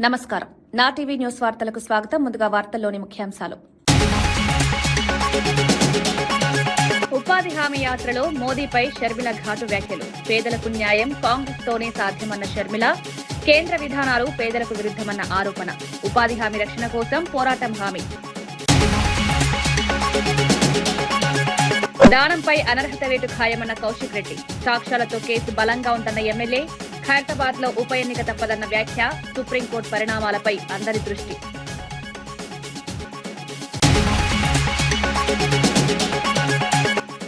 నమస్కారం. నా TV news వార్తలకు స్వాగతం. ముందుగా వార్తల్లోని ముఖ్యాంశాలు. ఉపాధి హామీ యాత్రలో మోదీపై షర్మిల ఘాటు వ్యాఖ్యలు. పేదలకు న్యాయం కాంగ్రెస్ తోనే సాధ్యమన్న షర్మిల, కేంద్ర విధానాలు పేదలకు విరుద్దమన్న ఆరోపణ. ఉపాధి హామీ రక్షణ కోసం పోరాటం హామీ. దానంపై అనర్హత రేటు ఖాయమన్న కౌశిక్ రెడ్డి. సాక్ష్యాలతో కేసు బలంగా ఉందన్న ఎమ్మెల్యే. ఖైరతాబాద్ లో ఉప ఎన్నిక తప్పదన్న వ్యాఖ్య. సుప్రీంకోర్టు పరిణామాలపై అందరి దృష్టి.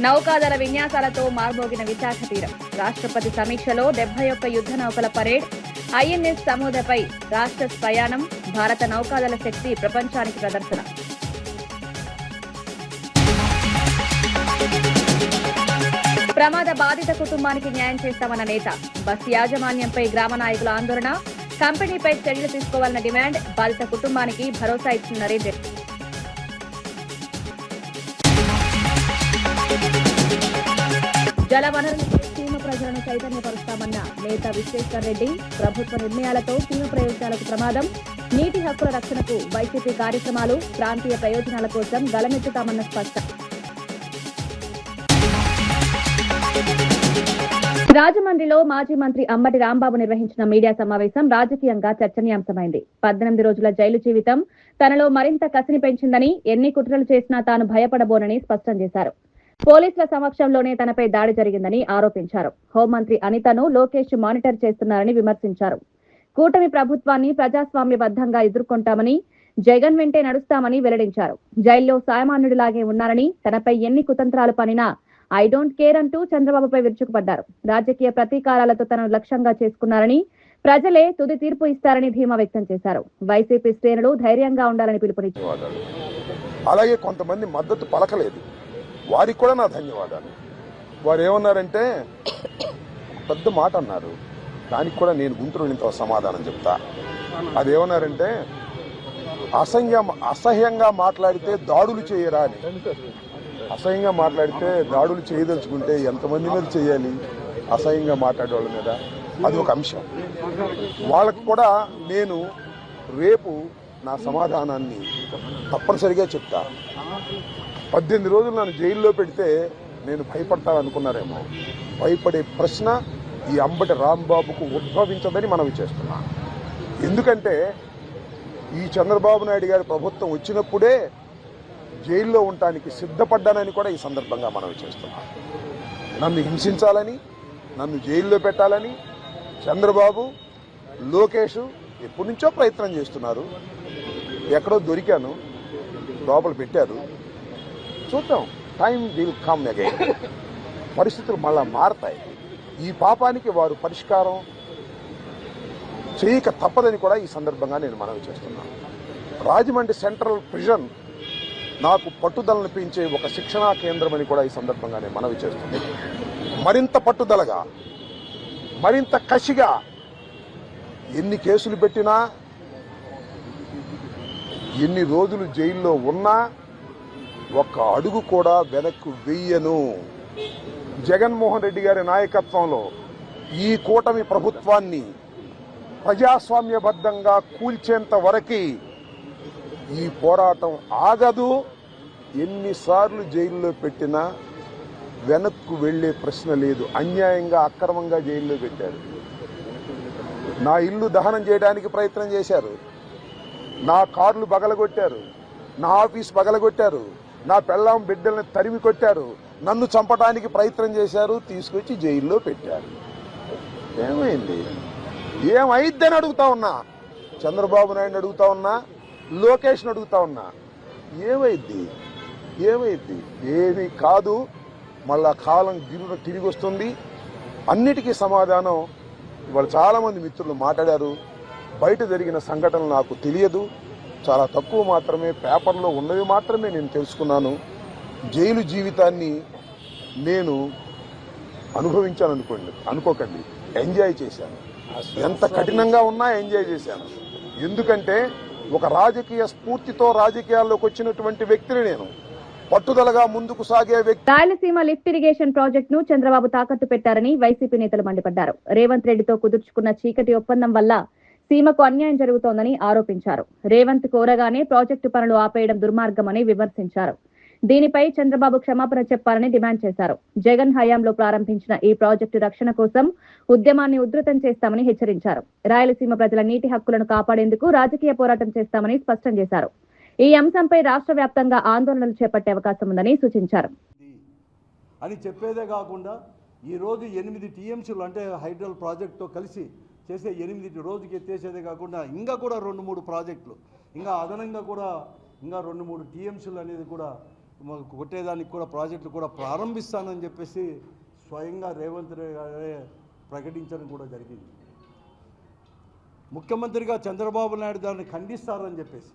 నౌకాదళ విన్యాసాలతో మార్మోగిన విశాఖ తీరం. రాష్ట్రపతి సమీక్షలో 71 యుద్ధ నౌకల పరేడ్. ఐఎన్ఎస్ సమోదపై రాష్ట్ర ప్రయాణం. భారత నౌకాదళ శక్తి ప్రపంచానికి ప్రదర్శన. ప్రమాద బాధిత కుటుంబానికి న్యాయం చేస్తామన్న నేత. బస్సు యాజమాన్యంపై గ్రామ నాయకుల ఆందోళన. కంపెనీపై చర్యలు తీసుకోవాలన్న డిమాండ్. బాధిత కుటుంబానికి భరోసా ఇచ్చిన నరేంద్ర. జలవనరులపై సీమ ప్రజలను చైతన్యపరుస్తామన్న నేత విశ్వేశ్వర్ రెడ్డి. ప్రభుత్వ నిర్ణయాలతో సీమ ప్రయోజనాలకు ప్రమాదం. నీటి హక్కుల రక్షణకు వైసీపీ కార్యక్రమాలు. ప్రాంతీయ ప్రయోజనాల కోసం గలమెత్తుతామన్న స్పష్టం. రాజమండ్రిలో మాజీ మంత్రి అంబటి రాంబాబు నిర్వహించిన మీడియా సమావేశం రాజకీయంగా చర్చనీయాంశమైంది. 18 రోజుల జైలు జీవితం తనలో మరింత కసిని పెంచిందని, ఎన్ని కుట్రలు చేసినా తాను భయపడబోనని స్పష్టం చేశారు. పోలీసుల సమక్షంలోనే తనపై దాడి జరిగిందని ఆరోపించారు. హోంమంత్రి అనితను లోకేష్ మానిటర్ చేస్తున్నారని విమర్శించారు. కూటమి ప్రభుత్వాన్ని ప్రజాస్వామ్యబద్ధంగా ఎదుర్కొంటామని, జగన్ వెంటే నడుస్తామని వెల్లడించారు. జైల్లో సామాన్యుడిలాగే ఉన్నారని, తనపై ఎన్ని కుతంత్రాలు పనినా ఐ డోంట్ కేర్ అంటూ చంద్రబాబుపై విరుచుకుపడ్డారు. రాజకీయ ప్రతీకారాలతో తనను లక్ష్యంగా చేసుకున్నారని, ప్రజలే తుది తీర్పు ఇస్తారని ధీమా వ్యక్తం చేశారు. వైసీపీ శ్రేణులు ధైర్యంగా ఉండాలని పిలుపునిచ్చారు. అలాగే కొంతమంది మద్దతు పలకలేదు, వారికి కూడా నా ధన్యవాదాలు. వారు ఏమన్నారంటే పెద్ద మాట అన్నారు, దానికి కూడా నేను గుంటూరు ఇంత సమాధానం చెప్తా. అదేమన్నారంటే అసహ్యంగా మాట్లాడితే దాడులు చేయరా అని. అసహ్యంగా మాట్లాడితే దాడులు చేయదలుచుకుంటే ఎంతమంది మీద చేయాలి? అసహ్యంగా మాట్లాడే వాళ్ళ మీద అది ఒక అంశం. వాళ్ళకు కూడా నేను రేపు నా సమాధానాన్ని తప్పనిసరిగా చెప్తా. 18 రోజులు నన్ను జైల్లో పెడితే నేను భయపడతాననుకున్నారేమో. భయపడే ప్రశ్న ఈ అంబటి రాంబాబుకు ఉద్భవించదని మనవి చేస్తున్నా. ఎందుకంటే ఈ చంద్రబాబు నాయుడు గారి ప్రభుత్వం వచ్చినప్పుడే జైల్లో ఉండటానికి సిద్ధపడ్డానని కూడా ఈ సందర్భంగా మనవి చేస్తున్నాం. నన్ను హింసించాలని, నన్ను జైల్లో పెట్టాలని చంద్రబాబు, లోకేష్ ఎప్పటి నుంచో ప్రయత్నం చేస్తున్నారు. ఎక్కడో దొరికాను, లోపల పెట్టారు. చూద్దాం, టైం విల్ కమ్ అగైన్. పరిస్థితులు మళ్ళా మారతాయి. ఈ పాపానికి వారు పరిష్కారం చేయక తప్పదని కూడా ఈ సందర్భంగా నేను మనవి చేస్తున్నాను. రాజమండ్రి సెంట్రల్ ప్రిజన్ నాకు పట్టుదలను పెంచే ఒక శిక్షణా కేంద్రం అని కూడా ఈ సందర్భంగా నేను మనవి చేస్తుంది. మరింత పట్టుదలగా, మరింత కసిగా ఎన్ని కేసులు పెట్టినా, ఎన్ని రోజులు జైల్లో ఉన్నా ఒక్క అడుగు కూడా వెనక్కు వెయ్యను. జగన్మోహన్ రెడ్డి గారి నాయకత్వంలో ఈ కూటమి ప్రభుత్వాన్ని ప్రజాస్వామ్యబద్ధంగా కూల్చేంత వరకు ఈ పోరాటం ఆగదు. ఎన్నిసార్లు జైల్లో పెట్టినా వెనక్కు వెళ్లే ప్రశ్న లేదు. అన్యాయంగా, అక్రమంగా జైల్లో పెట్టారు. నా ఇల్లు దహనం చేయడానికి ప్రయత్నం చేశారు, నా కార్లు పగలగొట్టారు, నా ఆఫీస్ పగలగొట్టారు, నా పెళ్ళాం బిడ్డల్ని తరిమి కొట్టారు, నన్ను చంపడానికి ప్రయత్నం చేశారు, తీసుకొచ్చి జైల్లో పెట్టారు. ఏమైంది? ఏమైద్దని అడుగుతా ఉన్నా. చంద్రబాబు నాయుడు అడుగుతా ఉన్నా, లోకేష్ని అడుగుతా ఉన్నా. ఏమైద్ది? ఏమీ కాదు. మళ్ళా కాలం తిరిగి వస్తుంది. అన్నిటికీ సమాధానం ఇవాళ చాలామంది మిత్రులు మాట్లాడారు. బయట జరిగిన సంఘటనలు నాకు తెలియదు, చాలా తక్కువ మాత్రమే, పేపర్లో ఉన్నవి మాత్రమే నేను తెలుసుకున్నాను. జైలు జీవితాన్ని నేను అనుకోకండి, ఎంజాయ్ చేశాను. ఎంత కఠినంగా ఉన్నా ఎంజాయ్ చేశాను. ఎందుకంటే ఒక రాజకీయ స్ఫూర్తితో రాజకీయాల్లోకి వచ్చినటువంటి వ్యక్తిని నేను. పట్టుదలగా ముందుకు సాగే వ్యక్తి. రాయలసీమ లిఫ్ట్ ఇరిగేషన్ ప్రాజెక్ట్ ను చంద్రబాబు తాకట్టు పెట్టారని వైసీపీ నేతలు మండిపడ్డారు. రేవంత్ రెడ్డితో కుదుర్చుకున్న చీకటి ఒప్పందం వల్ల సీమకు అన్యాయం జరుగుతోందని ఆరోపించారు. రేవంత్ కోరగానే ప్రాజెక్టు పనులు ఆపేయడం దుర్మార్గమని విమర్శించారు. దీనిపై చంద్రబాబు క్షమాపణ చెప్పాలని డిమాండ్ చేశారు. జగన్ హయాంలో ప్రారంభించిన ఈ ప్రాజెక్టు రక్షణ కోసం ఉద్యమాన్ని ఉధృతం చేస్తామని హెచ్చరించారు. రాయలసీమ ప్రజల నీటి హక్కులను కాపాడేందుకు రాజకీయ పోరాటం చేస్తామని స్పష్టం చేశారు. ఈ అంశంపై రాష్ట్ర వ్యాప్తంగా ఆందోళనలు చేపట్టే అవకాశం ఉందని సూచించారు. అని చెప్పేదే కాకుండా ఈరోజు 8 టీఎంసీలు అంటే హైడ్రల్ ప్రాజెక్టుతో కలిసి చేసే 8 రోజుకి ఎత్తేసేదే కాకుండా ఇంకా కూడా 2-3 ప్రాజెక్టులు ఇంకా అదనంగా కూడా ఇంకా 2-3 టీఎంసీలు అనేది కూడా కొట్టేదానికి కూడా ప్రాజెక్టులు కూడా ప్రారంభిస్తానని చెప్పేసి స్వయంగా రేవంత్ రెడ్డి గారే ప్రకటించడం కూడా జరిగింది. ముఖ్యమంత్రిగా చంద్రబాబు నాయుడు దాన్ని ఖండిస్తారని చెప్పేసి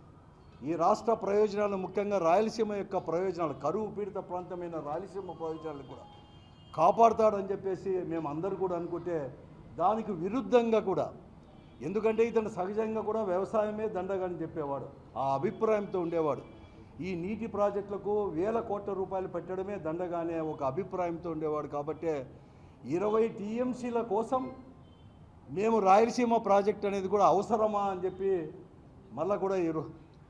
ఈ రాష్ట్ర ప్రయోజనాలు ముఖ్యంగా రాయలసీమ యొక్క ప్రయోజనాలు కరువు పీడిత ప్రాంతమైన రాయలసీమ ప్రయోజనాలు కూడా కాపాడుతాడని చెప్పేసి మేము అందరూ కూడా అనుకుంటే దానికి విరుద్ధంగా కూడా ఎందుకంటే ఇతను సహజంగా కూడా వ్యవసాయమే దండగని చెప్పేవాడు, ఆ అభిప్రాయంతో ఉండేవాడు. ఈ నీటి ప్రాజెక్టులకు వేల కోట్ల రూపాయలు పెట్టడమే దండగానే ఒక అభిప్రాయంతో ఉండేవాడు. కాబట్టి 20 టీఎంసీల కోసం మేము రాయలసీమ ప్రాజెక్ట్ అనేది కూడా అవసరమా అని చెప్పి మళ్ళీ కూడా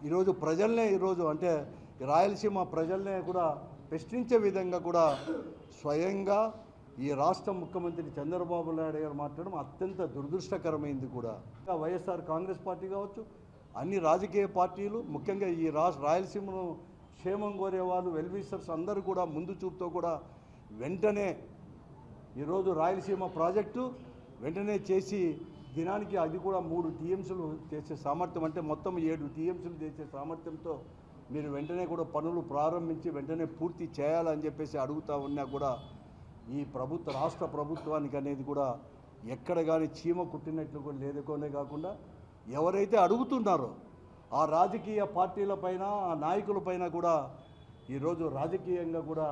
ఈరోజు ప్రజల్నే అంటే రాయలసీమ ప్రజల్నే కూడా ప్రశ్నించే విధంగా కూడా స్వయంగా ఈ రాష్ట్ర ముఖ్యమంత్రి చంద్రబాబు నాయుడు గారు మాట్లాడడం అత్యంత దురదృష్టకరమైంది. కూడా వైఎస్ఆర్ కాంగ్రెస్ పార్టీ కావచ్చు, అన్ని రాజకీయ పార్టీలు ముఖ్యంగా ఈ రాయలసీమను క్షేమం కోరే వాళ్ళు వెల్విషర్స్ అందరూ కూడా ముందు చూపుతో కూడా వెంటనే ఈరోజు రాయలసీమ ప్రాజెక్టు వెంటనే చేసి దినానికి అది కూడా 3 టీఎంసీలు చేసే సామర్థ్యం అంటే మొత్తం 7 టీఎంసీలు చేసే సామర్థ్యంతో మీరు వెంటనే కూడా పనులు ప్రారంభించి వెంటనే పూర్తి చేయాలని చెప్పేసి అడుగుతూ ఉన్నా కూడా ఈ రాష్ట్ర ప్రభుత్వానికి అనేది కూడా ఎక్కడ కానీ చీమ కుట్టినట్లు కూడా లేదుకోనే కాకుండా ఎవరైతే అడుగుతున్నారో ఆ రాజకీయ పార్టీలపైన ఆ నాయకులపైన కూడా ఈరోజు రాజకీయంగా కూడా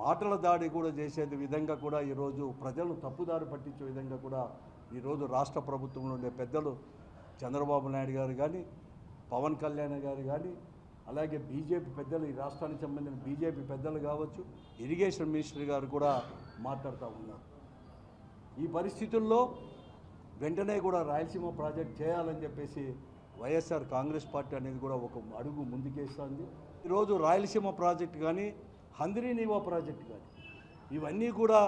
మాటల దాడి కూడా చేసే విధంగా కూడా ఈరోజు ప్రజలను తప్పుదారి పట్టించే విధంగా కూడా ఈరోజు రాష్ట్ర ప్రభుత్వంలో ఉండే పెద్దలు చంద్రబాబు నాయుడు గారు కానీ పవన్ కళ్యాణ్ గారు కానీ అలాగే బీజేపీ పెద్దలు ఈ రాష్ట్రానికి సంబంధించిన బీజేపీ పెద్దలు కావచ్చు, ఇరిగేషన్ మినిస్టర్ గారు కూడా మాట్లాడుతూ ఉన్నారు. ఈ పరిస్థితుల్లో వెంటనే కూడా రాయలసీమ ప్రాజెక్ట్ చేయాలని చెప్పేసి వైఎస్ఆర్ కాంగ్రెస్ పార్టీ అనేది కూడా ఒక అడుగు ముందుకేస్తుంది. ఈరోజు రాయలసీమ ప్రాజెక్ట్ కానీ హంద్రీనీవా ప్రాజెక్ట్ కానీ ఇవన్నీ కూడా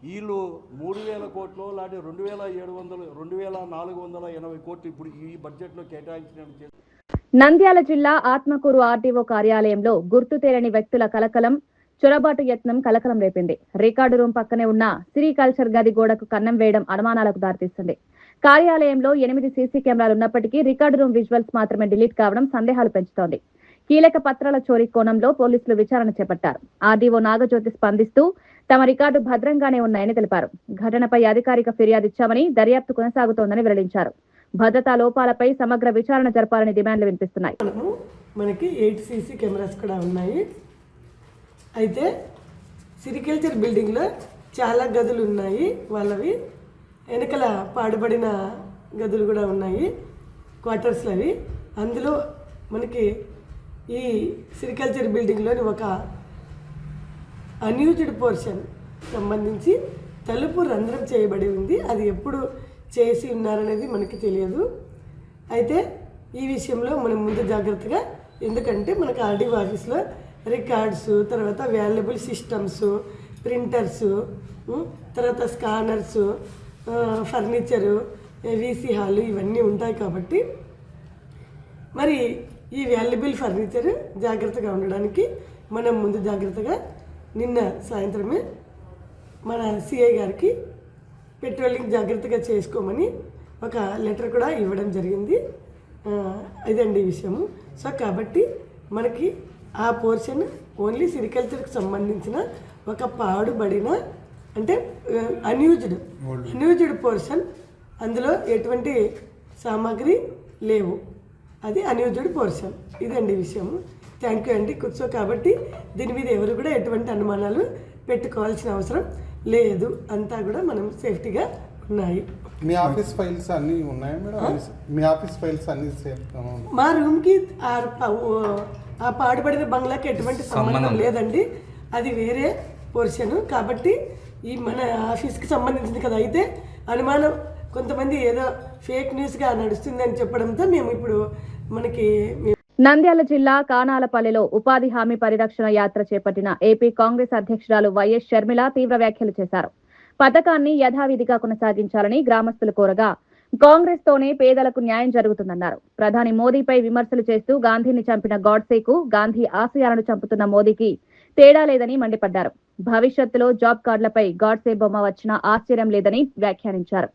వీళ్ళు 3,000 కోట్లు లాంటి 2,480 కోట్లు ఇప్పుడు ఈ బడ్జెట్లో కేటాయించిన. నంద్యాల జిల్లా ఆత్మకూరు ఆర్డీఓ కార్యాలయంలో గుర్తు తెలియని వ్యక్తుల చొరబాటు యత్నం కలకలం రేపింది. రికార్డు రూమ్ పక్కనే ఉన్న సిరికల్చర్ గది గోడకు కన్నం వేయడం అనుమానాలకు దారితీస్తుంది. కార్యాలయంలో 8 సీసీ కెమెరాలు ఉన్నప్పటికీ రికార్డు రూమ్ విజువల్స్ మాత్రమే డిలీట్ కావడం సందేహాలు పెంచుతోంది. కీలక పత్రాల చోరీ కోణంలో పోలీసులు విచారణ చేపట్టారు. ఆర్డీఓ నాగజ్యోతి స్పందిస్తూ తమ రికార్డు భద్రంగానే ఉన్నాయని తెలిపారు. ఘటనపై అధికారిక ఫిర్యాదు ఇచ్చామని, దర్యాప్తు కొనసాగుతోందని వెల్లడించారు. భద్రతా లోపాలపై సమగ్ర విచారణ జరపాలని డిమాండ్లు వినిపిస్తున్నాయి. మనకి 8 సీసీ కెమెరాస్ కూడా ఉన్నాయి. అయితే సిరికల్చర్ బిల్డింగ్లో చాలా గదులు ఉన్నాయి, వాళ్ళవి వెనకల పాడుబడిన గదులు కూడా ఉన్నాయి, క్వార్టర్స్లు అవి. అందులో మనకి ఈ సిరికల్చర్ బిల్డింగ్లోని ఒక అన్యూజ్డ్ పోర్షన్ సంబంధించి తలుపు రంధ్రం చేయబడి ఉంది. అది ఎప్పుడు చేసి ఉన్నారనేది మనకి తెలియదు. అయితే ఈ విషయంలో మనం ముందు జాగ్రత్తగా, ఎందుకంటే మనకు ఆర్డీఓ ఆఫీస్లో రికార్డ్స్, తర్వాత వాల్యుబుల్ సిస్టమ్స్, ప్రింటర్స్, తర్వాత స్కానర్స్, ఫర్నిచరు, వీసీ హాలు ఇవన్నీ ఉంటాయి. కాబట్టి మరి ఈ వాల్యుబుల్ ఫర్నిచర్ జాగ్రత్తగా ఉండడానికి మనం ముందు జాగ్రత్తగా నిన్న సాయంత్రమే మన సిఐ గారికి పెట్రోలింగ్ జాగ్రత్తగా చేసుకోమని ఒక లెటర్ కూడా ఇవ్వడం జరిగింది. ఇదండి విషయము. సో కాబట్టి మనకి ఆ పోర్షన్ ఓన్లీ సిరికల్చర్కి సంబంధించిన ఒక పాడుబడిన అంటే అన్యూజ్డ్ పోర్షన్, అందులో ఎటువంటి సామాగ్రి లేవు, అది అన్యూజ్డ్ పోర్షన్. ఇదండి విషయము. థ్యాంక్ యూ అండి. సో కాబట్టి దీని మీద ఎవరు కూడా ఎటువంటి అనుమానాలు పెట్టుకోవాల్సిన అవసరం లేదు, అంతా కూడా మనం సేఫ్టీగా ఉన్నాయి. మీ ఆఫీస్ ఫైల్స్ అన్నీ ఉన్నాయా మేడం? మీ ఆఫీస్ ఫైల్స్ అన్నీ సేఫ్? మా రూమ్కి ఆ పాడుబడిన బంగ్లాకి ఎటువంటి సంబంధం లేదండి, అది వేరే పోర్షన్. కాబట్టి ఈ మన ఆఫీస్కి సంబంధించింది కదా. అయితే అనుమానం కొంతమంది ఏదో ఫేక్ న్యూస్గా నడుస్తుందని చెప్పడంతో మేము ఇప్పుడు మనకి నంద్యాల జిల్లా కానాలపల్లిలో ఉపాధి హామీ పరిరక్షణ యాత్ర చేపట్టిన ఏపీ కాంగ్రెస్ అధ్యక్షురాలు వైఎస్ షర్మిల తీవ్ర వ్యాఖ్యలు చేశారు. పథకాన్ని యథావిధిగా కొనసాగించాలని గ్రామస్తులు కోరగా కాంగ్రెస్ తోనే పేదలకు న్యాయం జరుగుతుందన్నారు. ప్రధాని మోదీపై విమర్శలు చేస్తూ గాంధీని చంపిన గాడ్సేకు గాంధీ ఆశయాలను చంపుతున్న మోదీకి తేడా లేదని మండిపడ్డారు. భవిష్యత్తులో జాబ్ కార్డులపై గాడ్సే బొమ్మ వచ్చినా ఆశ్చర్యం లేదని వ్యాఖ్యానించారు.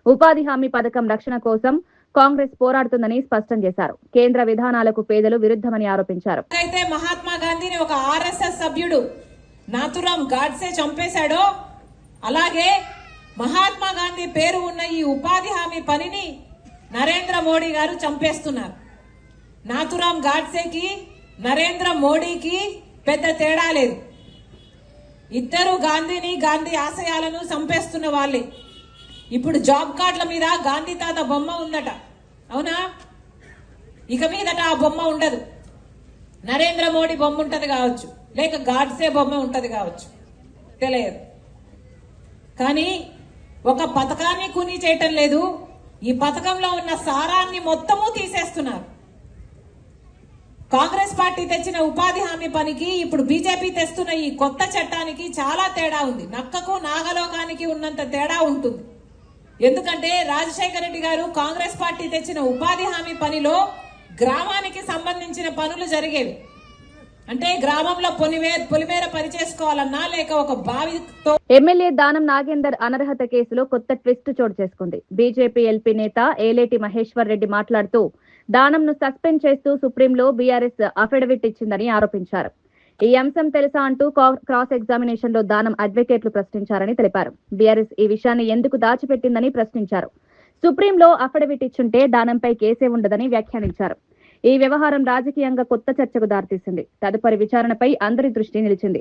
ఉపాధి హామీ పథకం రక్షణ కోసం కాంగ్రెస్ పోరాడుతుందని స్పష్టం చేశారు. కేంద్ర విధానాలకు పేదలు విరుద్ధమని ఆరోపించారు. అయితే మహాత్మా గాంధీని ఒక ఆర్ఎస్ఎస్ సభ్యుడు నాథురామ్ గాడ్సే చంపేశాడో అలాగే మహాత్మా గాంధీ పేరు ఉన్న ఈ ఉపాధి హామీ పనిని నరేంద్ర మోడీ గారు చంపేస్తున్నారు. నాథురామ్ గాడ్సేకి నరేంద్ర మోడీకి పెద్ద తేడా లేదు. ఇద్దరు గాంధీని గాంధీ ఆశయాలను చంపేస్తున్న వాళ్ళే. ఇప్పుడు జాబ్ కార్డుల మీద గాంధీ తాత బొమ్మ ఉందట, అవునా? ఇక మీదట ఆ బొమ్మ ఉండదు. నరేంద్ర మోడీ బొమ్మ ఉంటది కావచ్చు, లేక గాడ్సే బొమ్మ ఉంటది కావచ్చు, తెలియదు. కానీ ఒక పథకాన్ని కూనీ చేయటం లేదు, ఈ పథకంలో ఉన్న సారాన్ని మొత్తము తీసేస్తున్నారు. కాంగ్రెస్ పార్టీ తెచ్చిన ఉపాధి హామీ పనికి ఇప్పుడు బీజేపీ తెస్తున్న ఈ కొత్త చట్టానికి చాలా తేడా ఉంది. నక్కకు నాగలోకానికి ఉన్నంత తేడా ఉంటుంది. ఎందుకంటే రాజశేఖర రెడ్డి గారు కాంగ్రెస్ పార్టీ తెచ్చిన ఉపాధి హామీ పనిలో గ్రామానికి సంబంధించిన పనులు జరిగేవి. అంటే గ్రామంలో పొలిమేర పని చేసుకోవాలన్నా లేక ఒక బావితో. ఎమ్మెల్యే దానం నాగేందర్ అనర్హత కేసులో కొత్త ట్విస్ట్ చోటు చేసుకుంది. బీజేపీ ఎల్పీ నేత ఏలేటి మహేశ్వర్ రెడ్డి మాట్లాడుతూ దానంను సస్పెండ్ చేస్తూ సుప్రీంలో బీఆర్ఎస్ అఫిడవిట్ ఇచ్చిందని ఆరోపించారు. ఈ అంశం తెలుసా అంటూ క్రాస్ ఎగ్జామినేషన్ లో దానం అడ్వకేట్లు ప్రశ్నించారని తెలిపారు. బీఆర్ఎస్ ఈ విషయాన్ని ఎందుకు దాచిపెట్టిందని ప్రశ్నించారు. సుప్రీంలో అఫిడవిట్ ఇచ్చుంటే దానంపై కేసే ఉండదని వ్యాఖ్యానించారు. ఈ వ్యవహారం రాజకీయంగా కొత్త చర్చకు దారితీసింది. తదుపరి విచారణపై అందరి దృష్టి నిలిచింది.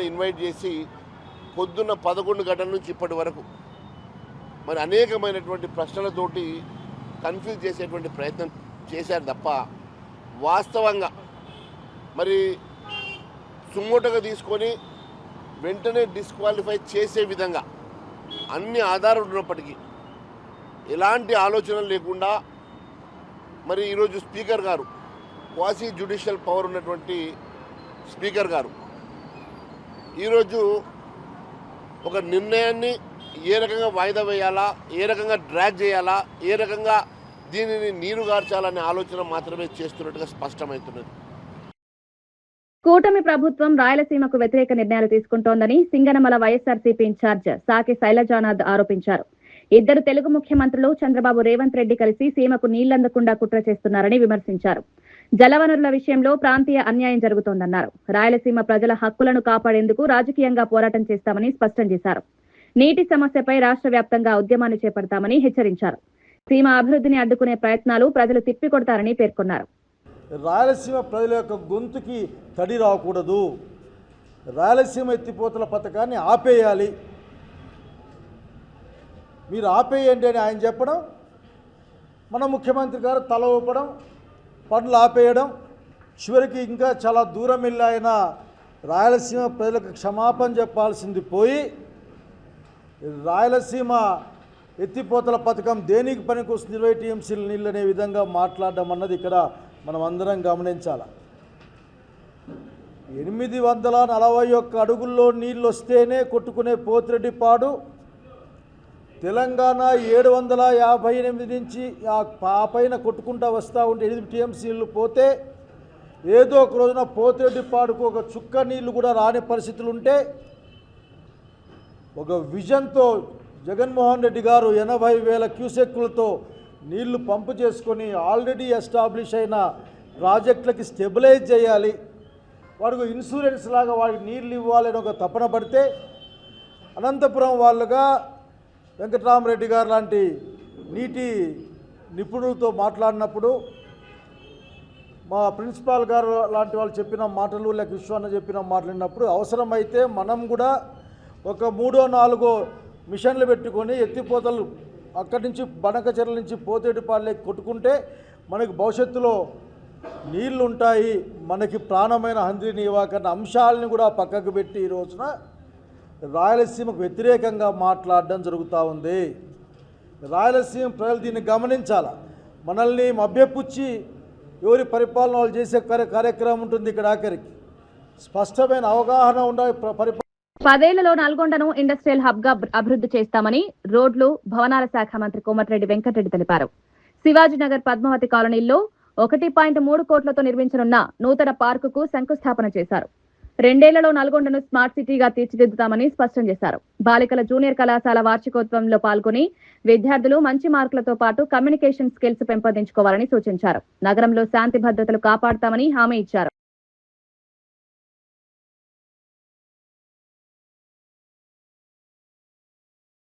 ఇన్వైట్ చేసి పొద్దున్న 11 గంటల నుంచి ఇప్పటి వరకు మరి అనేకమైనటువంటి ప్రశ్నలతోటి కన్ఫ్యూజ్ చేసేటువంటి ప్రయత్నం చేశారు తప్ప వాస్తవంగా మరి సుమోటగా తీసుకొని వెంటనే డిస్క్వాలిఫై చేసే విధంగా అన్ని ఆధారాలు ఉన్నప్పటికీ ఎలాంటి ఆలోచనలు లేకుండా మరి ఈరోజు స్పీకర్ గారు, క్వాసీ జ్యుడిషియల్ పవర్ ఉన్నటువంటి స్పీకర్ గారు ఈరోజు ఒక నిర్ణయాన్ని ఏ రకంగా వాయిదా వేయాలా, ఏ రకంగా డ్రాగ్ చేయాలా, ఏ రకంగా దీనిని నీరుగార్చాలనే ఆలోచన మాత్రమే చేస్తున్నట్టుగా స్పష్టమవుతున్నది. కూటమి ప్రభుత్వం రాయలసీమకు వ్యతిరేక నిర్ణయాలు తీసుకుంటోందని సింగనమల వైఎస్ఆర్సీపీ ఇన్ఛార్జ్ సాకి శైలజానాథ్ ఆరోపించారు. ఇద్దరు తెలుగు ముఖ్యమంత్రులు చంద్రబాబు, రేవంత్ రెడ్డి కలిసి సీమకు నీళ్లందకుండా కుట్ర చేస్తున్నారని విమర్శించారు. జలవనరుల విషయంలో ప్రాంతీయ అన్యాయం జరుగుతోందన్నారు. రాయలసీమ ప్రజల హక్కులను కాపాడేందుకు రాజకీయంగా పోరాటం చేస్తామని స్పష్టం చేశారు. నీటి సమస్యపై రాష్ట్ర వ్యాప్తంగా ఉద్యమాన్ని చేపడతామని హెచ్చరించారు. సీమ అభివృద్ధిని అడ్డుకునే ప్రయత్నాలు ప్రజలు తిప్పికొడతారని పేర్కొన్నారు. రాయలసీమ ప్రజల యొక్క గొంతుకి తడి రాకూడదు. రాయలసీమ ఎత్తిపోతల పథకాన్ని ఆపేయాలి, మీరు ఆపేయండి అని ఆయన చెప్పడం, మన ముఖ్యమంత్రి గారు తల ఊపడం, పనులు ఆపేయడం, చివరికి ఇంకా చాలా దూరం వెళ్ళి ఆయన రాయలసీమ ప్రజలకు క్షమాపణ చెప్పాల్సింది పోయి రాయలసీమ ఎత్తిపోతల పథకం దేనికి పనికొస్తుంది 20 టీఎంసీల నీళ్ళు అనే విధంగా మాట్లాడడం అన్నది ఇక్కడ మనం అందరం గమనించాలి. 841 అడుగుల్లో నీళ్ళు వస్తేనే కొట్టుకునే పోతిరెడ్డిపాడు, తెలంగాణ 758 నుంచి ఆ పైన కొట్టుకుంటూ వస్తూ ఉంటే 8 టీఎంసీలు పోతే ఏదో ఒక రోజున పోతిరెడ్డిపాడుకు ఒక చుక్క నీళ్లు కూడా రాని పరిస్థితులు ఉంటే ఒక విజన్తో జగన్మోహన్ రెడ్డి గారు 80,000 క్యూసెక్కులతో నీళ్లు పంపు చేసుకొని ఆల్రెడీ ఎస్టాబ్లిష్ అయిన ప్రాజెక్టులకి స్టెబిలైజ్ చేయాలి, వాడికి ఇన్సూరెన్స్ లాగా వాడికి నీళ్ళు ఇవ్వాలని ఒక తపన పడితే అనంతపురం వాళ్ళుగా వెంకటరామరెడ్డి గారు లాంటి నీటి నిపుణులతో మాట్లాడినప్పుడు, మా ప్రిన్సిపాల్ గారు లాంటి వాళ్ళు చెప్పిన మాటలు లేక విశ్వాన్న చెప్పిన మాట్లాడినప్పుడు అవసరమైతే మనం కూడా ఒక 3-4 మిషన్లు పెట్టుకొని ఎత్తిపోతలు అక్కడి నుంచి బనకచెర్ల నుంచి పోతేటిపాళ్ళకి కొట్టుకుంటే మనకు భవిష్యత్తులో నీళ్లు ఉంటాయి, మనకి ప్రాణమైన హంద్రిని ఇవ్వకన్న అంశాలని కూడా పక్కకు పెట్టి ఈ రోజున రాయలసీమకు వ్యతిరేకంగా మాట్లాడడం జరుగుతూ ఉంది. రాయలసీమ ప్రజలు దీన్ని గమనించాలి. మనల్ని మభ్యపుచ్చి ఎవరి పరిపాలన వాళ్ళు చేసే కార్యక్రమం ఉంటుంది. ఇక్కడ ఆఖరికి స్పష్టమైన అవగాహన ఉండాలి. 10 ఏళ్లలో నల్గొండను ఇండస్ట్రియల్ హబ్ గా అభివృద్ధి చేస్తామని రోడ్లు భవనాల శాఖ మంత్రి కోమటిరెడ్డి వెంకటరెడ్డి తెలిపారు. శివాజీనగర్ పద్మావతి కాలనీలో 1.3 కోట్లతో నిర్మించనున్న నూతన పార్కుకు శంకుస్థాపన చేశారు. 2 ఏళ్లలో నల్గొండను స్మార్ట్ సిటీగా తీర్చిదిద్దుతామని స్పష్టం చేశారు. బాలికల జూనియర్ కళాశాల వార్షికోత్సవంలో పాల్గొని విద్యార్థులు మంచి మార్కులతో పాటు కమ్యూనికేషన్ స్కిల్స్ పెంపొందించుకోవాలని సూచించారు. నగరంలో శాంతి భద్రతలు కాపాడతామని హామీ ఇచ్చారు.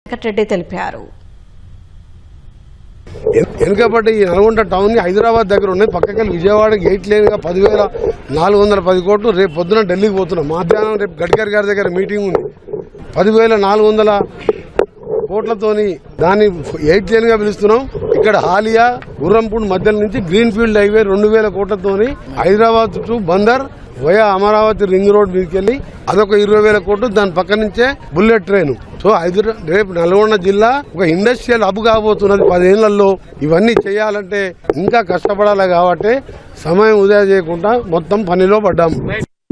వెంకటరెడ్డి తెలిపారు. వెనుకబడ్డ ఈ నల్గొండ టౌన్ ని హైదరాబాద్ దగ్గర ఉన్నాయి. పక్కకెళ్ళి విజయవాడకి 8 లేన్గా 10,410 కోట్లు. రేపు పొద్దున ఢిల్లీకి పోతున్నాం. మధ్యాహ్నం రేపు గడ్కరీ గారి దగ్గర మీటింగ్ ఉంది. 10,400 కోట్లతోని దాన్ని 8 లేన్గా పిలుస్తున్నాం. ఇక్కడ హాలియా గుర్రంపూడి మధ్యలో నుంచి గ్రీన్ ఫీల్డ్ హైవే 2,000 కోట్లతోని Hyderabad to Bandar via Amaravati ring road మీదకెళ్లి అదొక 20,000 కోట్లు. దాని పక్క నుంచే బుల్లెట్ ట్రైన్. సో రేపు నల్గొండ జిల్లా ఒక ఇండస్ట్రియల్ హబ్ కాబోతున్నది. 10 ఏళ్లలో ఇవన్నీ చేయాలంటే ఇంకా కష్టపడాలి. కాబట్టి సమయం వృధా చేయకుండా మొత్తం పనిలో పడ్డాము.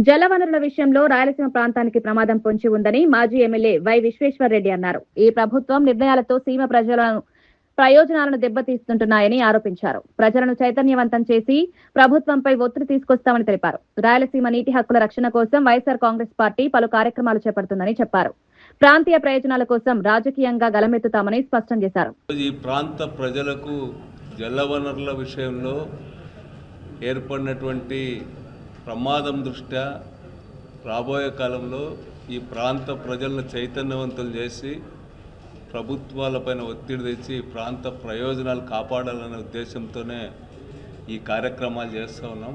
జలవనరుల విషయంలో రాయలసీమ ప్రాంతానికి ప్రమాదం పొంచి ఉందని మాజీ ఎమ్మెల్యే వై విశ్వేశ్వరరెడ్డి అన్నారు. ఈ ప్రభుత్వం నిర్ణయాలతో సీమ ప్రయోజనాలను దెబ్బతీస్తుంటున్నాయని ఆరోపించారు. ప్రజలను చైతన్యవంతం చేసి ప్రభుత్వంపై ఒత్తిడి తీసుకొస్తామని తెలిపారు. రాయలసీమ నీటి హక్కుల రక్షణ కోసం వైఎస్ఆర్ కాంగ్రెస్ పార్టీ పలు కార్యక్రమాలు చేపడుతుందని చెప్పారు. ప్రాంతీయ ప్రయోజనాల కోసం రాజకీయంగా గలమెత్తుతామని స్పష్టం చేశారు. ఈ ప్రాంత ప్రజలకు జలవనరుల విషయంలో ఏర్పడినటువంటి ప్రమాదం దృష్ట్యా రాబోయే కాలంలో ఈ ప్రాంత ప్రజలను చైతన్యవంతులు చేసి ప్రభుత్వాలపైన ఒత్తిడి తెచ్చి ప్రాంత ప్రయోజనాలు కాపాడాలనే ఉద్దేశంతోనే ఈ కార్యక్రమాలు చేస్తూ ఉన్నాం.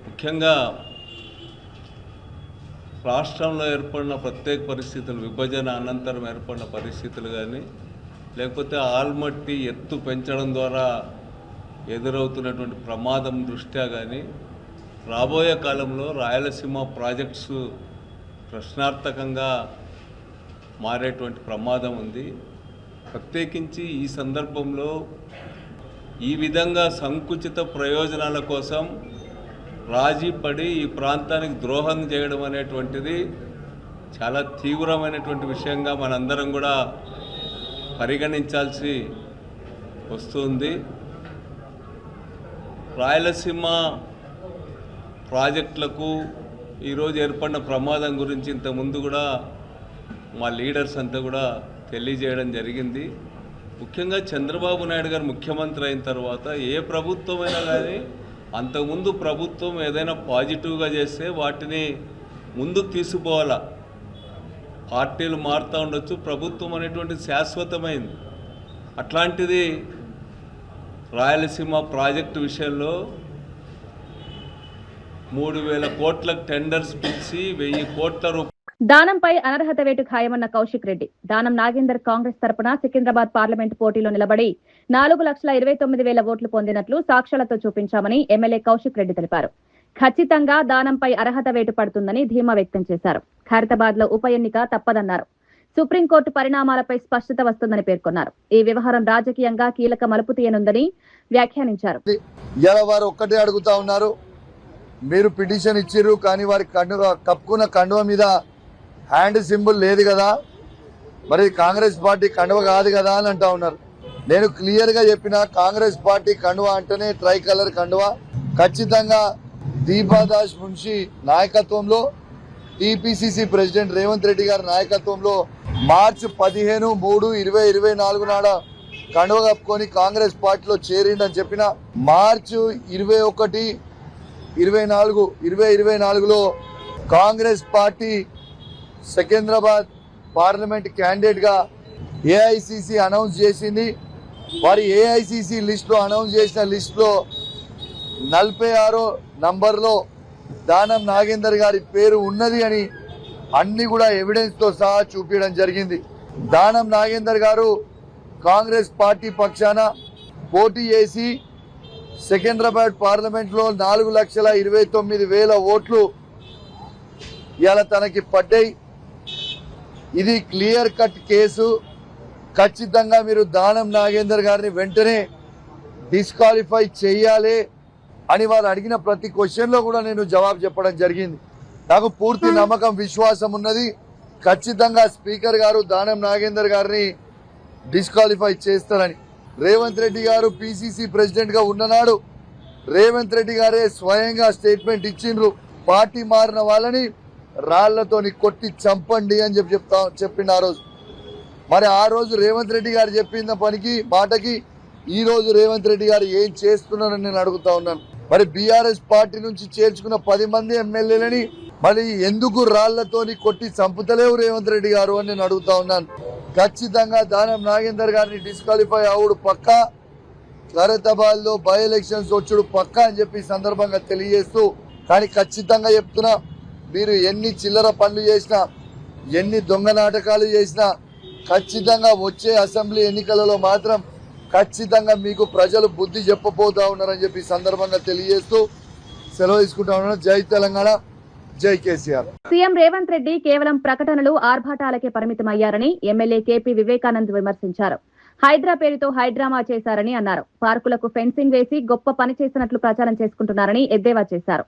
ముఖ్యంగా రాష్ట్రంలో ఏర్పడిన ప్రత్యేక పరిస్థితులు, విభజన అనంతరం ఏర్పడిన పరిస్థితులు కానీ, లేకపోతే ఆల్మట్టి ఎత్తు పెంచడం ద్వారా ఎదురవుతున్నటువంటి ప్రమాదం దృష్ట్యా కానీ రాబోయే కాలంలో రాయలసీమ ప్రాజెక్ట్స్ ప్రశ్నార్థకంగా మారేటువంటి ప్రమాదం ఉంది. ప్రత్యేకించి ఈ సందర్భంలో ఈ విధంగా సంకుచిత ప్రయోజనాల కోసం రాజీ పడి ఈ ప్రాంతానికి ద్రోహం చేయడం అనేటువంటిది చాలా తీవ్రమైనటువంటి విషయంగా మనందరం కూడా పరిగణించాల్సి వస్తుంది. రాయలసీమ ప్రాజెక్టులకు ఈరోజు ఏర్పడిన ప్రమాదం గురించి ఇంతకుముందు కూడా మా లీడర్స్ అంతా కూడా తెలియజేయడం జరిగింది. ముఖ్యంగా చంద్రబాబు నాయుడు గారు ముఖ్యమంత్రి అయిన తర్వాత ఏ ప్రభుత్వం అయినా కానీ అంతకుముందు ప్రభుత్వం ఏదైనా పాజిటివ్గా చేస్తే వాటిని ముందుకు తీసుకుపోవాలా. పార్టీలు మారుతూ ఉండొచ్చు, ప్రభుత్వం అనేటువంటిది శాశ్వతమైంది. అట్లాంటిది రాయలసీమ ప్రాజెక్టు విషయంలో 3,000 కోట్లకు టెండర్స్ పిలిచి 1,000 కోట్ల రూపాయలు. దానంపై అనర్హత వేటు ఖాయమన్న కౌశిక్ రెడ్డి. దానం నాగేందర్ కాంగ్రెస్ తరపున సికింద్రాబాద్ పార్లమెంట్ పోటీలో నిలబడి 4,29,000 ఓట్లు పొందినట్లు సాక్ష్యాలతో చూపించామని ఎమ్మెల్యే కౌశిక్ రెడ్డి తెలిపారు. ఖచ్చితంగా దానంపై అర్హత వేటు పడుతుందని ధీమా వ్యక్తం చేశారు. ఖైరతాబాద్ లో ఉప ఎన్నిక తప్పదన్నారు. సుప్రీంకోర్టు పరిణామాలపై స్పష్టత వస్తుందని పేర్కొన్నారు. ఈ వ్యవహారం రాజకీయంగా కీలక మలుపు తీయనుందని వ్యాఖ్యానించారు. వారు ఒక్కటే అడుగుతా ఉన్నారు, మీరు పిటిషన్ ఇచ్చిర్రు కానీ వారి కప్పుకున్న కండువ మీద హ్యాండ్ సింబల్ లేదు కదా, మరి కాంగ్రెస్ పార్టీ కండువ కాదు కదా అని అంటా ఉన్నారు. నేను క్లియర్గా చెప్పిన కాంగ్రెస్ పార్టీ కండువ అంటేనే ట్రై కలర్ కండువ. ఖచ్చితంగా దీపాదాస్ మున్షి నాయకత్వంలో, టీపీసీసీ ప్రెసిడెంట్ రేవంత్ రెడ్డి గారి నాయకత్వంలో మార్చి 15/3/2024 నాడ కండువ కప్పుకొని కాంగ్రెస్ పార్టీలో చేరిండని చెప్పిన. మార్చి 21/2024లో కాంగ్రెస్ పార్టీ సికింద్రాబాద్ పార్లమెంట్ క్యాండిడేట్ గా ఏఐసిసి అనౌన్స్ చేసింది. వారి ఏఐసిసి లిస్ట్ లో అనౌన్స్ చేసిన లిస్ట్ లో 46వ నంబర్లో దానం నాగేందర్ గారి పేరు ఉన్నది అని అన్ని కూడా ఎవిడెన్స్ తో సహా చూపించడం జరిగింది. దానం నాగేందర్ గారు కాంగ్రెస్ పార్టీ పక్షాన పోటీ చేసి సికింద్రాబాద్ పార్లమెంట్ లో 4,29,000 ఓట్లు ఇవాళ తనకి పడ్డాయి. ఇది క్లియర్ కట్ కేసు. ఖచ్చితంగా మీరు దానం నాగేందర్ గారిని వెంటనే డిస్క్వాలిఫై చేయాలి అని వారు అడిగిన ప్రతి క్వశ్చన్లో కూడా నేను జవాబు చెప్పడం జరిగింది. నాకు పూర్తి నమ్మకం విశ్వాసం ఉన్నది, ఖచ్చితంగా స్పీకర్ గారు దానం నాగేందర్ గారిని డిస్క్వాలిఫై చేస్తారని. రేవంత్ రెడ్డి గారు పిసిసి ప్రెసిడెంట్ గా ఉన్ననాడు రేవంత్ రెడ్డి గారే స్వయంగా స్టేట్మెంట్ ఇచ్చిండ్రు, పార్టీ మారిన వాళ్ళని రాళ్లతోని కొట్టి చంపండి అని చెప్పిండు ఆ రోజు. మరి ఆ రోజు రేవంత్ రెడ్డి గారు చెప్పిన మాటకి ఈ రోజు రేవంత్ రెడ్డి గారు ఏం చేస్తున్నారని నేను అడుగుతా ఉన్నాను. మరి బీఆర్ఎస్ పార్టీ నుంచి చేర్చుకున్న 10 మంది ఎమ్మెల్యేలని మరి ఎందుకు రాళ్లతోని కొట్టి చంపుతలేవు రేవంత్ రెడ్డి గారు అని నేను అడుగుతా ఉన్నాను. ఖచ్చితంగా దానం నాగేందర్ గారిని డిస్క్వాలిఫై అవుడు పక్కా, ఖైరతాబాద్ లో బై ఎలక్షన్స్ వచ్చుడు పక్కా అని చెప్పి సందర్భంగా తెలియజేస్తూ, కానీ ఖచ్చితంగా చెప్తున్నా, మీరు ఎన్ని చిల్లర పనులు చేసినా ఎన్ని దొంగ నాటకాలు చేసినా ఖచ్చితంగా వచ్చే అసెంబ్లీ ఎన్నికలలో మాత్రం ఖచ్చితంగా మీకు ప్రజలు బుద్ధి చెప్పబోతా ఉన్నారని చెప్పి సందర్భంగా తెలియజేస్తూ సెలవు తీసుకుంటా ఉన్నాను. జై తెలంగాణ, జై కేసీఆర్. సీఎం రేవంత్ రెడ్డి కేవలం ప్రకటనలు ఆర్భాటాలకే పరిమితమయ్యారని ఎమ్మెల్యే కేపీ వివేకానంద్ విమర్శించారు. హైడ్రా పేరుతో హైడ్రామా చేశారని అన్నారు. పార్కులకు ఫెన్సింగ్ వేసి గొప్ప పని చేసినట్లు ప్రచారం చేసుకుంటున్నారని ఎద్దేవా చేశారు.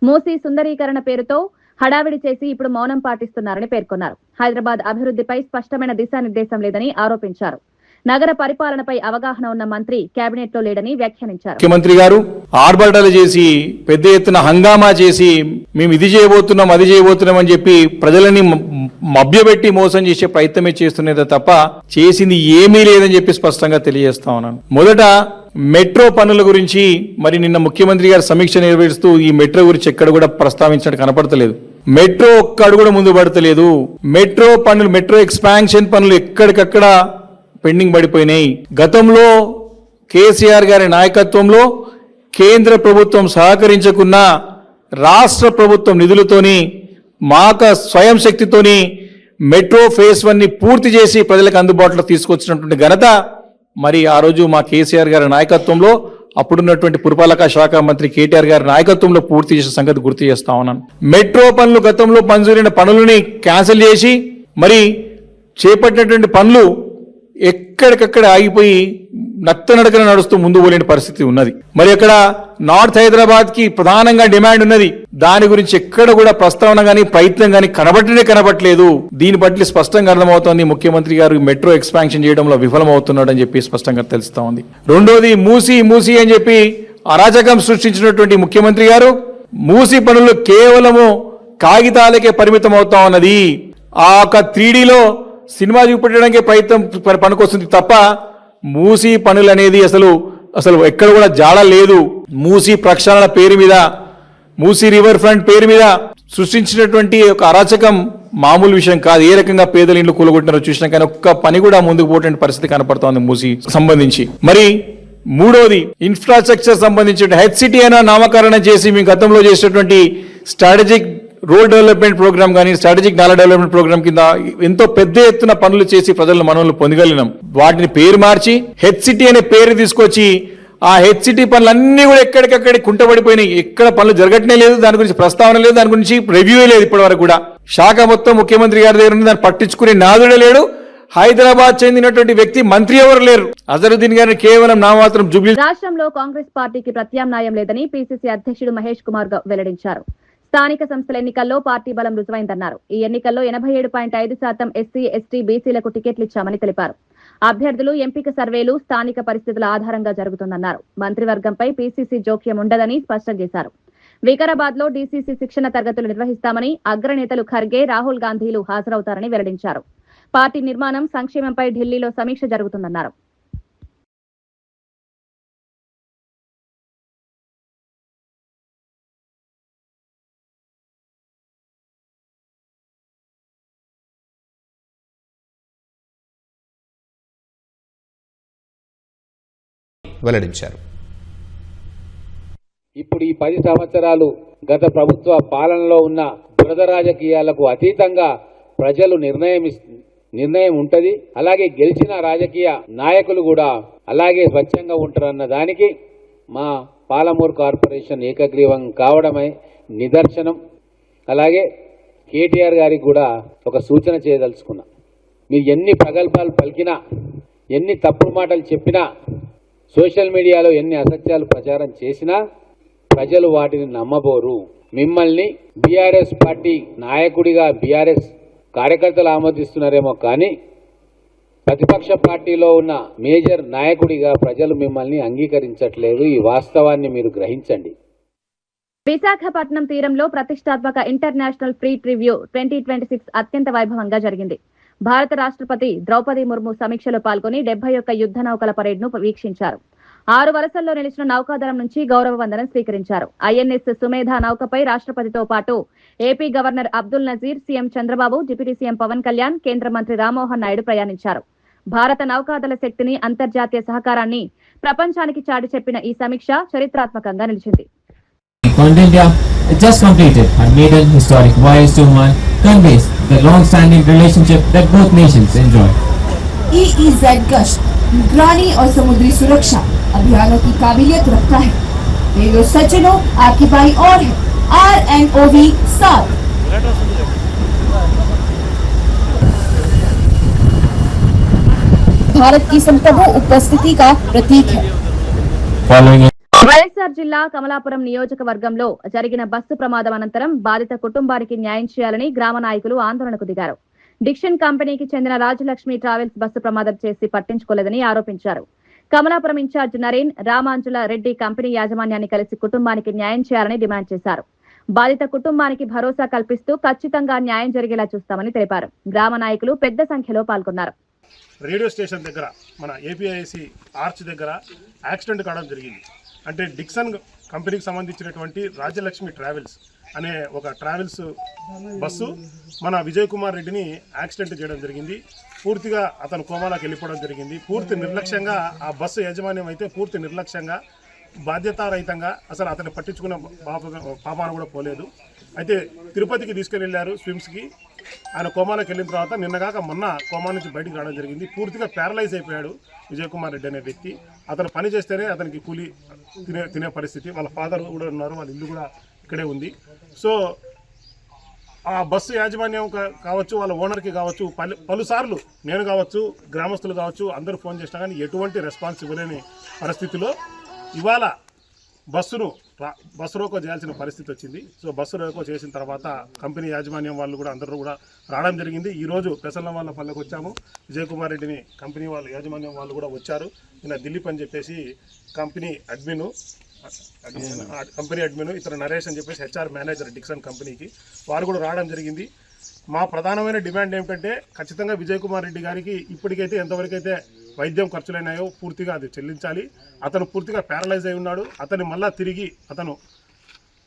మూసీ సుందరీకరణ పేరుతో హడావిడి చేసి ఇప్పుడు మౌనం పాటిస్తున్నారని పేర్కొన్నారు. హైదరాబాద్ అభివృద్ధిపై స్పష్టమైన దిశానిర్దేశం లేదని ఆరోపించారు. నగర పరిపాలనపై అవగాహన ఉన్న మంత్రి కేబినెట్ లో లేడని వ్యాఖ్యానించారు. ముఖ్యమంత్రి గారు ఆర్భాటాలు చేసి పెద్ద ఎత్తున హంగామా చేసి మేము ఇది చేయబోతున్నాం అది చేయబోతున్నాం అని చెప్పి ప్రజలని మభ్యపెట్టి మోసం చేసే ప్రయత్నమే చేస్తున్నదే తప్ప చేసింది ఏమీ లేదని చెప్పి స్పష్టంగా తెలియజేస్తా ఉన్నాను. మొదట మెట్రో పనుల గురించి మరి నిన్న ముఖ్యమంత్రి గారు సమీక్ష నిర్వహిస్తూ ఈ మెట్రో గురించి ఎక్కడ కూడా ప్రస్తావించడం కనపడతలేదు. మెట్రో ఒక్క అడుగు కూడా ముందు పడతలేదు. మెట్రో పనులు, మెట్రో ఎక్స్పాన్షన్ పనులు ఎక్కడికక్కడ పెండింగ్ పడిపోయినాయి. గతంలో కేసీఆర్ గారి నాయకత్వంలో కేంద్ర ప్రభుత్వం సహకరించకున్న రాష్ట్ర ప్రభుత్వం నిధులతోని మాక స్వయం శక్తితోని మెట్రో ఫేజ్ 1ని పూర్తి చేసి ప్రజలకు అందుబాటులో తీసుకొచ్చినటువంటి ఘనత మరి ఆ రోజు మా కేసీఆర్ గారి నాయకత్వంలో అప్పుడున్నటువంటి పురపాలక శాఖ మంత్రి కేటీఆర్ గారి నాయకత్వంలో పూర్తి చేసిన సంగతి గుర్తు చేస్తా ఉన్నాను. మెట్రో పనులు గతంలో మంజూరైన పనులని క్యాన్సిల్ చేసి మరి చేపట్టినటువంటి పనులు ఎక్కడికక్కడ ఆగిపోయి నత్తనడకన నడుస్తూ ముందు పోలేని పరిస్థితి ఉన్నది. మరి అక్కడ నార్త్ హైదరాబాద్ కి ప్రధానంగా డిమాండ్ ఉన్నది. దాని గురించి ఎక్కడ కూడా ప్రస్తావన గానీ ప్రయత్నం గానీ కనబట్టలేదు. దీన్ని బట్టి స్పష్టంగా అర్థమవుతోంది ముఖ్యమంత్రి గారు మెట్రో ఎక్స్పాన్షన్ చేయడంలో విఫలమవుతున్నాడు అని చెప్పి స్పష్టంగా తెలుస్తా ఉంది. రెండోది మూసీ అని చెప్పి అరాచకం సృష్టించినటువంటి ముఖ్యమంత్రి గారు మూసీ పనులు కేవలము కాగితాలకే పరిమితం అవుతా ఉన్నది. ఆ ఒక 3Dలో సినిమా చూపెట్టడానికి ప్రయత్నం పనికొస్తుంది తప్ప మూసీ పనులు అనేది అసలు ఎక్కడ కూడా జాడ లేదు. మూసీ ప్రక్షాళన పేరు మీద, మూసీ రివర్ ఫ్రంట్ పేరు మీద సృష్టించినటువంటి ఒక అరాచకం మామూలు విషయం కాదు. ఏ రకంగా పేదల ఇండ్లు కూలగొట్టినారో చూసినా కానీ ఒక్క పని కూడా ముందుకు పోటువంటి పరిస్థితి కనపడుతోంది మూసీ సంబంధించి. మరి మూడోది ఇన్ఫ్రాస్ట్రక్చర్ సంబంధించిన హెచ్సిటీ అయినా నామకరణం చేసి మేము గతంలో చేసినటువంటి స్ట్రాటజిక్ రోడ్ డెవలప్మెంట్ ప్రోగ్రామ్ కానీ స్ట్రాటజిక్ నాలా డెవలప్మెంట్ ప్రోగ్రామ్ కింద ఎంతో పెద్ద ఎత్తున పనులు చేసి ప్రజల మనల్ని పొందగలిగినాం. వాటిని పేరు మార్చి హెచ్సిటీ అనే పేరు తీసుకొచ్చి ఆ హెచ్సిటీ పనులన్నీ కూడా ఎక్కడికక్కడ కుంటపడిపోయినాయి. ఎక్కడ పనులు జరగట్నే లేదు, దాని గురించి ప్రస్తావన లేదు, దాని గురించి రివ్యూ లేదు. ఇప్పటి వరకు కూడా శాఖ మొత్తం ముఖ్యమంత్రి గారి దగ్గర ఉంది, దాన్ని పట్టించుకునే నాదుడే లేడు. హైదరాబాద్ చెందినటువంటి వ్యక్తి మంత్రి ఎవరు లేరు. అజరుద్దీన్ గారిని కేవలం నామాత్రం జూబ్లీ. రాష్ట్రంలో కాంగ్రెస్ పార్టీకి ప్రత్యామ్నాయం లేదని పిసిసి అధ్యక్షుడు మహేష్ కుమార్ వెల్లడించారు. స్థానిక సంస్థల ఎన్నికల్లో పార్టీ బలం రుజువైందన్నారు. ఈ ఎన్నికల్లో 87.5% ఎస్సీ, ఎస్టీ, బీసీలకు టికెట్లు ఇచ్చామని తెలిపారు. అభ్యర్థులు ఎంపిక సర్వేలు స్థానిక పరిస్థితుల ఆధారంగా జరుగుతుందన్నారు. మంత్రివర్గంపై పీసీసీ జోక్యం ఉండదని స్పష్టం చేశారు. వికారాబాద్ లో డీసీసీ శిక్షణ తరగతులు నిర్వహిస్తామని అగ్రనేతలు ఖర్గే, రాహుల్ గాంధీలు హాజరవుతారని వెల్లడించారు. పార్టీ నిర్మాణం, సంక్షేమంపై ఢిల్లీలో సమీక్ష జరుగుతుందన్నారు. వెల్లడించారు. ఇప్పుడు ఈ 10 సంవత్సరాలు గత ప్రభుత్వ పాలనలో ఉన్న బురద రాజకీయాలకు అతీతంగా ప్రజలు నిర్ణయం ఉంటది. అలాగే గెలిచిన రాజకీయ నాయకులు కూడా అలాగే స్వచ్ఛంగా ఉంటారన్న దానికి మా పాలమూరు కార్పొరేషన్ ఏకగ్రీవం కావడమే నిదర్శనం. అలాగే కేటీఆర్ గారికి కూడా ఒక సూచన చేయదలుచుకున్నా. మీరు ఎన్ని ప్రగల్భాలు పలికినా ఎన్ని తప్పుడు మాటలు చెప్పినా, సోషల్ మీడియాలో ఎన్ని అసత్యాలు ప్రచారం చేసినా ప్రజలు వాటిని నమ్మబోరు. మిమ్మల్ని బీఆర్ఎస్ పార్టీ నాయకుడిగా బీఆర్ఎస్ కార్యకర్తలు ఆమోదిస్తున్నారేమో కానీ ప్రతిపక్ష పార్టీలో ఉన్న మేజర్ నాయకుడిగా ప్రజలు మిమ్మల్ని అంగీకరించట్లేదు. ఈ వాస్తవాన్ని మీరు గ్రహించండి. విశాఖపట్నం తీరంలో ప్రతిష్టాత్మక ఇంటర్నేషనల్ ఫ్లీట్ రివ్యూ 2026 అత్యంత వైభవంగా జరిగింది. భారత రాష్ట్రపతి ద్రౌపది ముర్ము సమీక్షలో పాల్గొని 71 యుద్ధ నౌకల పరేడ్ను వీక్షించారు. 6 వరుసల్లో నిలిచిన నౌకాదళం నుంచి గౌరవ వందనం స్వీకరించారు. ఐఎన్ఎస్ సుమేధ నౌకపై రాష్ట్రపతితో పాటు AP governor Abdul Nazeer, CM Chandrababu, deputy CM Pawan Kalyan, కేంద్ర మంత్రి రామ్మోహన్ నాయుడు ప్రయాణించారు. భారత నౌకాదళ శక్తిని, అంతర్జాతీయ సహకారాన్ని ప్రపంచానికి చాటి చెప్పిన ఈ సమీక్ష చరిత్రాత్మకంగా నిలిచింది. India just completed her maiden historic voyage to Oman conveys the long-standing relationship that both nations enjoy. EEZ गश्त निगरानी और समुद्री सुरक्षा अभियानों की काबिलियत रखता है। रेडियो सज्जनों, आपकी बाई और है RNOV 7। भारत की संप्रभु उपस्थिति का प्रतीक है। వైఎస్ఆర్ జిల్లా కమలాపురం నియోజకవర్గంలో జరిగిన బస్సు ప్రమాదం అనంతరం బాధిత కుటుంబానికి న్యాయం చేయాలని గ్రామ నాయకులు ఆందోళనకు దిగారు. డిక్షన్ కంపెనీకి చెందిన రాజలక్ష్మి ట్రావెల్స్ బస్సు ప్రమాదం చేసి పట్టించుకోలేదని ఆరోపించారు. కమలాపురం ఇన్ఛార్జ్ నరేన్, రామాంజుల రెడ్డి కంపెనీ యాజమాన్యాన్ని కలిసి కుటుంబానికి న్యాయం చేయాలని డిమాండ్ చేశారు. బాధిత కుటుంబానికి భరోసా కల్పిస్తూ ఖచ్చితంగా న్యాయం జరిగేలా చూస్తామని తెలిపారు. గ్రామ నాయకులు పెద్ద సంఖ్యలో పాల్గొన్నారు. రేడియో స్టేషన్ దగ్గర మన ఏపీఐసి ఆర్చ్ దగ్గర యాక్సిడెంట్ కావడం జరిగింది. అంటే డిక్సన్ కంపెనీకి సంబంధించినటువంటి రాజలక్ష్మి ట్రావెల్స్ అనే ఒక ట్రావెల్స్ బస్సు మన విజయ్ కుమార్ రెడ్డిని యాక్సిడెంట్ చేయడం జరిగింది. పూర్తిగా అతను కోమాలోకి వెళ్ళిపోవడం జరిగింది. పూర్తి నిర్లక్ష్యంగా ఆ బస్సు యాజమాన్యం అయితే పూర్తి నిర్లక్ష్యంగా, బాధ్యతారహితంగా అసలు అతన్ని పట్టించుకున్న పాపాన కూడా పోలేదు. అయితే తిరుపతికి తీసుకెళ్ళారు స్విమ్స్కి. ఆయన కోమాలోకి వెళ్ళిన తర్వాత నిన్నగాక మొన్న కోమా నుంచి బయటికి రావడం జరిగింది. పూర్తిగా ప్యారలైజ్ అయిపోయాడు విజయ్ కుమార్ రెడ్డి అనే వ్యక్తి. అతను పని చేస్తేనే అతనికి కూలి తినే పరిస్థితి. వాళ్ళ ఫాదర్ కూడా ఉన్నారు, వాళ్ళ ఇల్లు కూడా ఇక్కడే ఉంది. సో ఆ బస్సు యాజమాన్యం కావచ్చు, వాళ్ళ ఓనర్కి కావచ్చు, పలుసార్లు నేను కావచ్చు, గ్రామస్తులు కావచ్చు, అందరూ ఫోన్ చేసినా కానీ ఎటువంటి రెస్పాన్స్ ఇవ్వలేని పరిస్థితిలో ఇవాళ బస్సు రోకో చేయాల్సిన పరిస్థితి వచ్చింది. సో బస్సు రోకో చేసిన తర్వాత కంపెనీ యాజమాన్యం వాళ్ళు కూడా అందరూ కూడా రావడం జరిగింది. ఈరోజు పెసలవాళ్ళ పల్లెకి వచ్చాము. విజయ్ కుమార్ రెడ్డిని కంపెనీ వాళ్ళు యాజమాన్యం వాళ్ళు కూడా వచ్చారు. ఈయన దిలీప్ అని చెప్పేసి కంపెనీ అడ్మిన్, ఇతను నరేష్ అని చెప్పేసి HR మేనేజర్ డిక్సన్ కంపెనీకి, వారు కూడా రావడం జరిగింది. మా ప్రధానమైన డిమాండ్ ఏమిటంటే ఖచ్చితంగా విజయ్ కుమార్ రెడ్డి గారికి ఇప్పటికైతే ఎంతవరకైతే వైద్యం ఖర్చులైనాయో పూర్తిగా అది చెల్లించాలి. అతను పూర్తిగా ప్యారలైజ్ అయి ఉన్నాడు. అతన్ని మళ్ళా తిరిగి అతను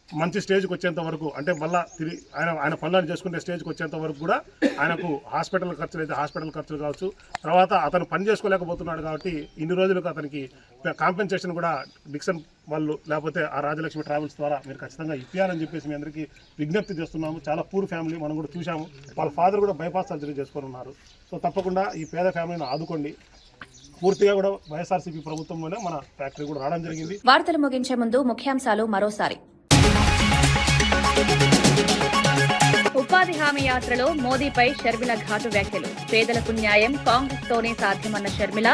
మంచి స్టేజ్కి వచ్చేంత వరకు, అంటే మళ్ళీ తిరిగి ఆయన పనులను చేసుకునే స్టేజ్కి వచ్చేంత వరకు కూడా ఆయనకు హాస్పిటల్ ఖర్చులు అయితే హాస్పిటల్ ఖర్చులు కావచ్చు. తర్వాత అతను పని చేసుకోలేకపోతున్నాడు కాబట్టి ఇన్ని రోజులకు అతనికి కాంపెన్సేషన్ కూడా డిక్సన్ వాళ్ళు లేకపోతే ఆ రాజలక్ష్మి ట్రావెల్స్ ద్వారా మీరు ఖచ్చితంగా ఇప్పియాలని చెప్పేసి మీ అందరికీ విజ్ఞప్తి చేస్తున్నాము. చాలా పూర్ ఫ్యామిలీ, మనం కూడా చూసాము. వాళ్ళ ఫాదర్ కూడా బైపాస్ సర్జరీ చేసుకొని ఉన్నారు. సో తప్పకుండా ఈ పేద ఫ్యామిలీని ఆదుకోండి. పూర్తిగా కూడా వైఎస్ఆర్సీపీ ప్రభుత్వంలోనే మన ఫ్యాక్టరీ కూడా రావడం జరిగింది. వార్తలు ముగించే ముందు ముఖ్యాంశాలు మరోసారి. ఉపాధి హామీ యాత్రలో మోదీపై షర్మిల ఘాటు వ్యాఖ్యలు. పేదలకు న్యాయం కాంగ్రెస్ తోనే సాధ్యమన్న షర్మిల,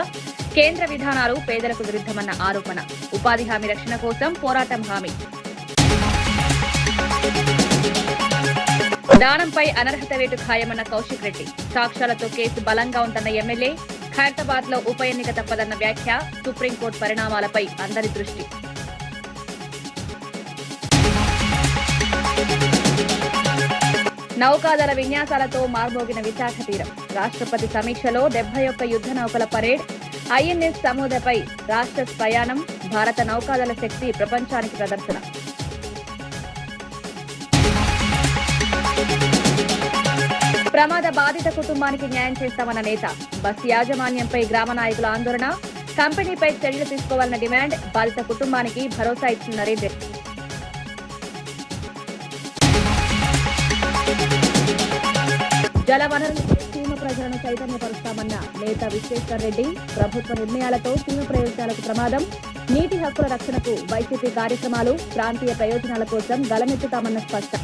కేంద్ర విధానాలు పేదలకు విరుద్ధమన్న ఆరోపణ. ఉపాధి హామీ రక్షణ కోసం పోరాటం హామీ. దానంపై అనర్హత వేటు ఖాయమన్న కౌశిక్ రెడ్డి. సాక్ష్యాలతో కేసు బలంగా ఉందన్న ఎమ్మెల్యే. ఖైరతాబాద్ లో ఉప ఎన్నిక తప్పదన్న వ్యాఖ్య. సుప్రీంకోర్టు పరిణామాలపై అందరి దృష్టి. నౌకాదళ విన్యాసాలతో మార్మోగిన విశాఖ తీరం. రాష్ట్రపతి సమీక్షలో 71 యుద్ధ నౌకల పరేడ్. ఐఎన్ఎస్ సమూదపై రాష్ట్ర ప్రయాణం. భారత నౌకాదళ శక్తి ప్రపంచానికి ప్రదర్శన. ప్రమాద బాధిత కుటుంబానికి న్యాయం చేస్తామన్న నేత. బస్ యాజమాన్యంపై గ్రామ నాయకుల ఆందోళన. కంపెనీపై చర్యలు తీసుకోవాలన్న డిమాండ్. బాధిత కుటుంబానికి భరోసా ఇచ్చిన నరేందర్. జలవనరులపై సీమ ప్రజలను చైతన్యపరుస్తామన్న నేత విశ్వేశ్వర్ రెడ్డి. ప్రభుత్వ నిర్ణయాలతో సీమ ప్రయోజనాలకు ప్రమాదం. నీటి హక్కుల రక్షణకు వైసీపీ కార్యక్రమాలు. ప్రాంతీయ ప్రయోజనాల కోసం గలమెత్తుతామన్న స్పష్టం.